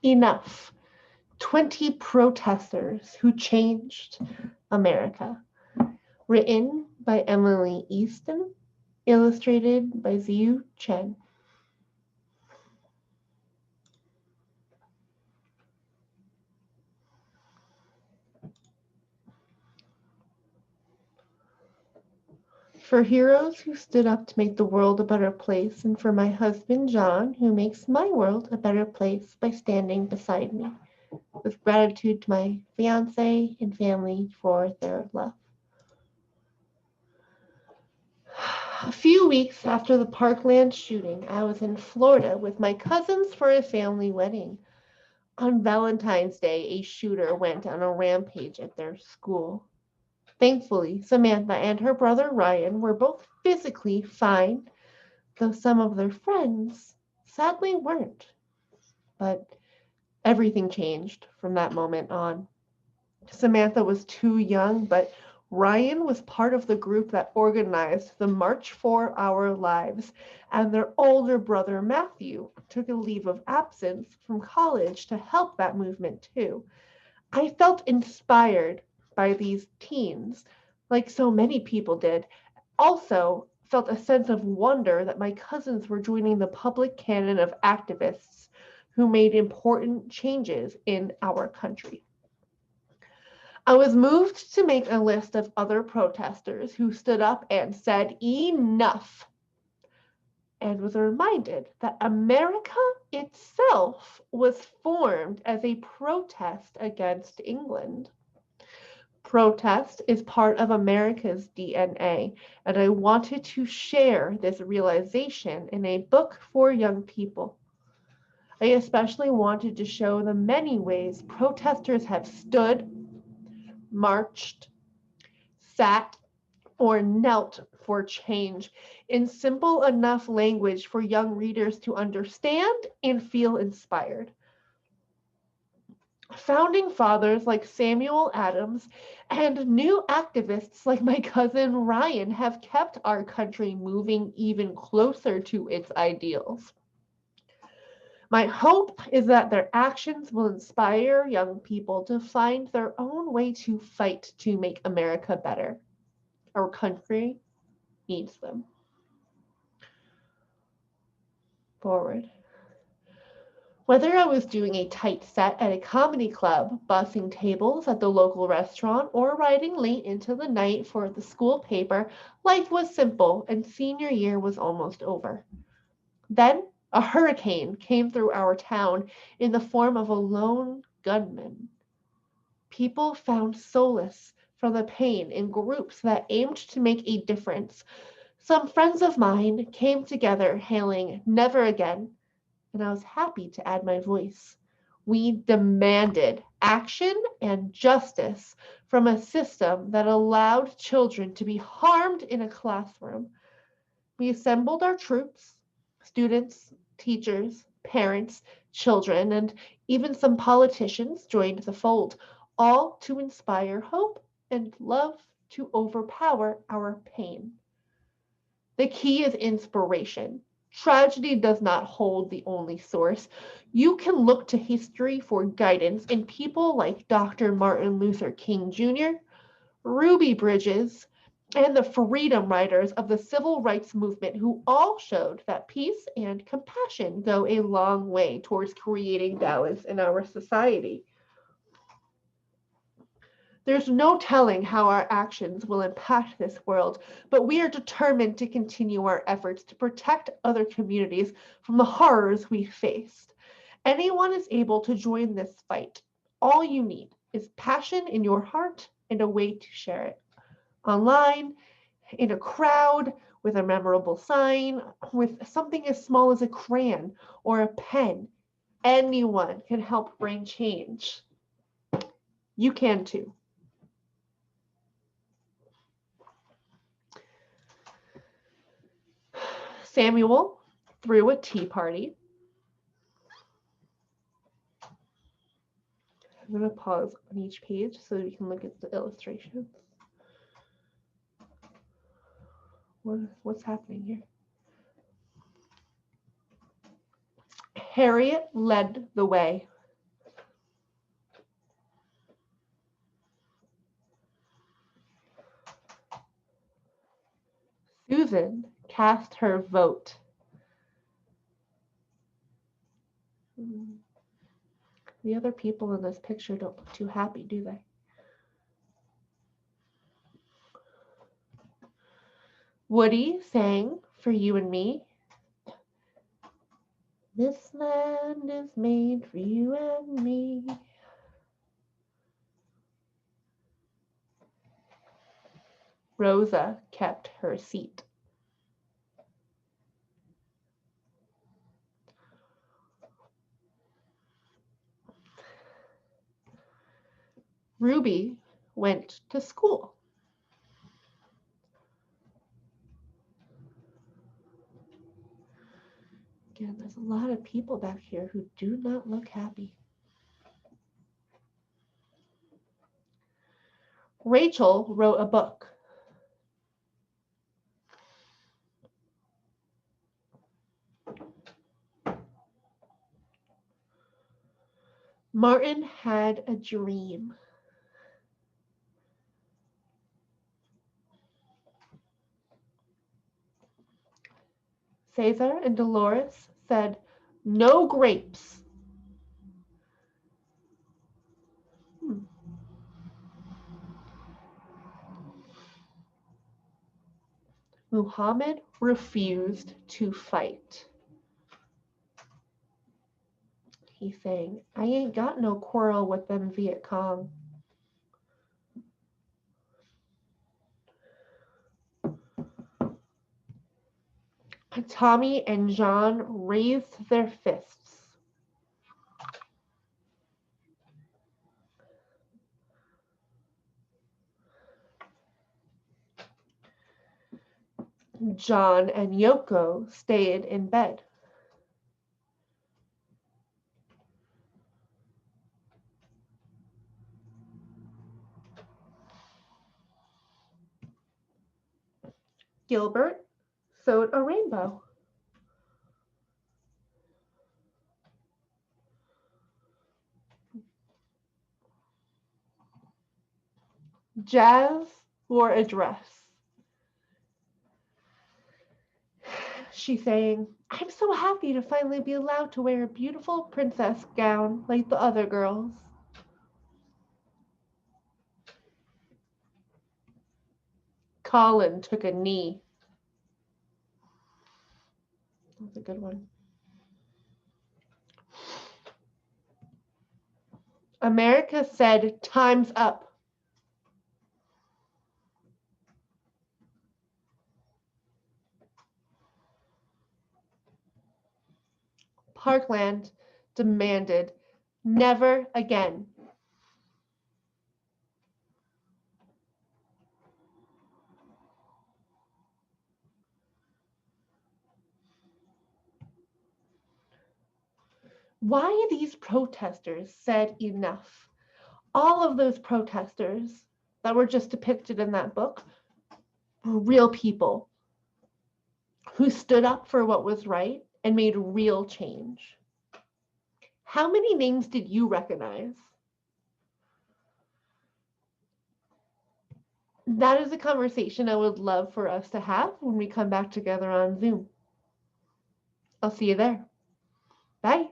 Enough. 20 protesters who changed America. Written by Emily Easton. Illustrated by Ziyu Chen. For heroes who stood up to make the world a better place, and for my husband John, who makes my world a better place by standing beside me. With gratitude to my fiance and family for their love. A few weeks after the Parkland shooting, I was in Florida with my cousins for a family wedding. On Valentine's Day, a shooter went on a rampage at their school. Thankfully, Samantha and her brother Ryan were both physically fine, though some of their friends sadly weren't. But everything changed from that moment on. Samantha was too young, but Ryan was part of the group that organized the March for Our Lives, and their older brother Matthew took a leave of absence from college to help that movement too. I felt inspired by these teens, like so many people did. Also, felt a sense of wonder that my cousins were joining the public canon of activists who made important changes in our country. I was moved to make a list of other protesters who stood up and said enough, and was reminded that America itself was formed as a protest against England. Protest is part of America's DNA, and I wanted to share this realization in a book for young people. I especially wanted to show the many ways protesters have stood, marched, sat, or knelt for change in simple enough language for young readers to understand and feel inspired. Founding fathers like Samuel Adams and new activists like my cousin Ryan have kept our country moving even closer to its ideals. My hope is that their actions will inspire young people to find their own way to fight to make America better. Our country needs them. Forward. Whether I was doing a tight set at a comedy club, bussing tables at the local restaurant, or writing late into the night for the school paper, life was simple and senior year was almost over. Then a hurricane came through our town in the form of a lone gunman. People found solace from the pain in groups that aimed to make a difference. Some friends of mine came together hailing "Never Again," and I was happy to add my voice. We demanded action and justice from a system that allowed children to be harmed in a classroom. We assembled our troops, students, teachers, parents, children, and even some politicians joined the fold, all to inspire hope and love to overpower our pain. The key is inspiration. Tragedy does not hold the only source. You can look to history for guidance in people like Dr. Martin Luther King Jr., Ruby Bridges, and the freedom riders of the civil rights movement, who all showed that peace and compassion go a long way towards creating balance in our society. There's no telling how our actions will impact this world, but we are determined to continue our efforts to protect other communities from the horrors we faced. Anyone is able to join this fight. All you need is passion in your heart and a way to share it. Online, in a crowd, with a memorable sign, with something as small as a crayon or a pen. Anyone can help bring change. You can too. Samuel threw a tea party. I'm going to pause on each page so we can look at the illustrations. What's happening here? Harriet led the way. Susan cast her vote. The other people in this picture don't look too happy, do they? Woody sang For You and Me. This land is made for you and me. Rosa kept her seat. Ruby went to school. Again, there's a lot of people back here who do not look happy. Rachel wrote a book. Martin had a dream. Cesar and Dolores said, no grapes. Muhammad refused to fight. He's saying, I ain't got no quarrel with them Viet Cong. Tommy and John raised their fists. John and Yoko stayed in bed. Gilbert sewed a rainbow. Jazz wore a dress. She's saying, I'm so happy to finally be allowed to wear a beautiful princess gown like the other girls. Colin took a knee. That's a good one. America said, time's up. Parkland demanded, never again. Why these protesters said enough. All of those protesters that were just depicted in that book were real people who stood up for what was right and made real change. How many names did you recognize? That is a conversation I would love for us to have when we come back together on Zoom. I'll see you there. Bye.